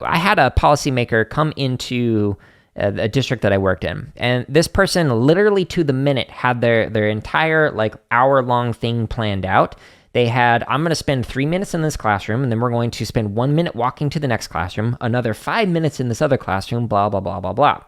I had a policymaker come into a district that I worked in, and this person literally to the minute had their entire like hour-long thing planned out. They had, I'm going to spend 3 minutes in this classroom, and then we're going to spend 1 minute walking to the next classroom, another 5 minutes in this other classroom, blah, blah, blah, blah, blah.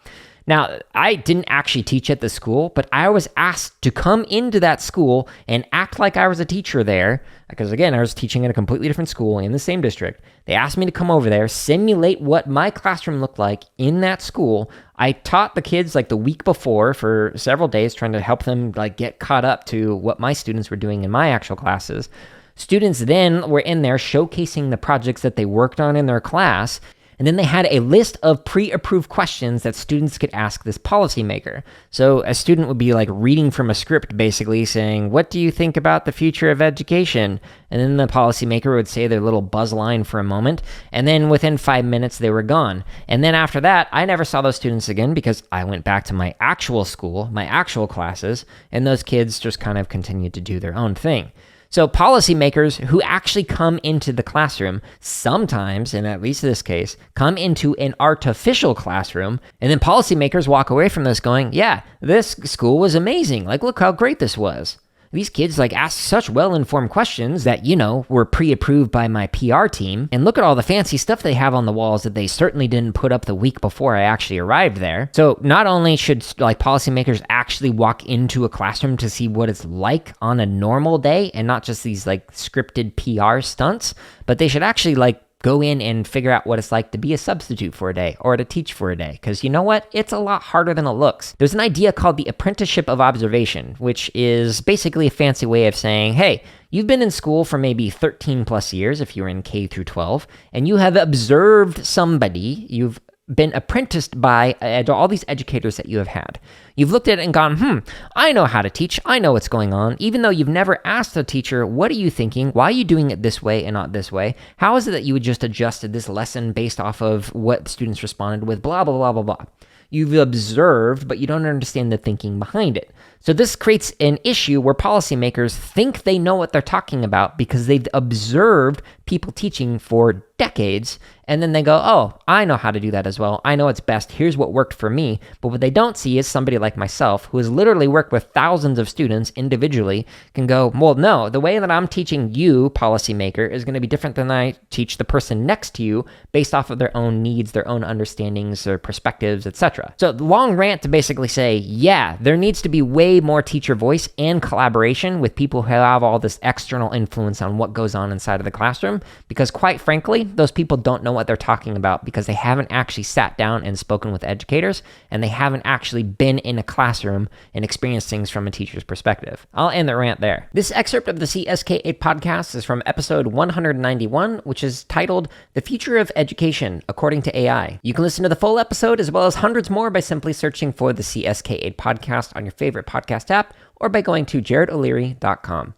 Now, I didn't actually teach at the school, but I was asked to come into that school and act like I was a teacher there, because again, I was teaching at a completely different school in the same district. They asked me to come over there, simulate what my classroom looked like in that school. I taught the kids like the week before for several days, trying to help them like get caught up to what my students were doing in my actual classes. Students then were in there showcasing the projects that they worked on in their class. And then they had a list of pre-approved questions that students could ask this policymaker. So a student would be like reading from a script, basically saying, what do you think about the future of education? And then the policymaker would say their little buzz line for a moment. And then within 5 minutes, they were gone. And then after that, I never saw those students again because I went back to my actual school, my actual classes, and those kids just kind of continued to do their own thing. So policymakers who actually come into the classroom sometimes, in at least this case, come into an artificial classroom, and then policymakers walk away from this going, yeah, this school was amazing. Like, look how great this was. These kids like asked such well-informed questions that, were pre-approved by my PR team. And look at all the fancy stuff they have on the walls that they certainly didn't put up the week before I actually arrived there. So not only should like policymakers actually walk into a classroom to see what it's like on a normal day and not just these like scripted PR stunts, but they should actually like go in and figure out what it's like to be a substitute for a day or to teach for a day. Because you know what? It's a lot harder than it looks. There's an idea called the apprenticeship of observation, which is basically a fancy way of saying, hey, you've been in school for maybe 13 plus years if you're in K through 12, and you have observed somebody, you've been apprenticed by all these educators that you have had. You've looked at it and gone, I know how to teach. I know what's going on. Even though you've never asked the teacher, what are you thinking? Why are you doing it this way and not this way? How is it that you would just adjusted this lesson based off of what students responded with, blah, blah, blah, blah, blah. You've observed, but you don't understand the thinking behind it. So this creates an issue where policymakers think they know what they're talking about because they've observed people teaching for decades, and then they go, oh, I know how to do that as well. I know it's best. Here's what worked for me. But what they don't see is somebody like myself, who has literally worked with thousands of students individually, can go, well, no, the way that I'm teaching you, policymaker, is going to be different than I teach the person next to you based off of their own needs, their own understandings, their perspectives, etc. So long rant to basically say, yeah, there needs to be way more teacher voice and collaboration with people who have all this external influence on what goes on inside of the classroom, because quite frankly, those people don't know what they're talking about because they haven't actually sat down and spoken with educators, and they haven't actually been in a classroom and experienced things from a teacher's perspective. I'll end the rant there. This excerpt of the CSK8 podcast is from episode 191, which is titled The Future of Education According to AI. You can listen to the full episode as well as hundreds more by simply searching for the CSK8 podcast on your favorite podcast app or by going to jaredoleary.com.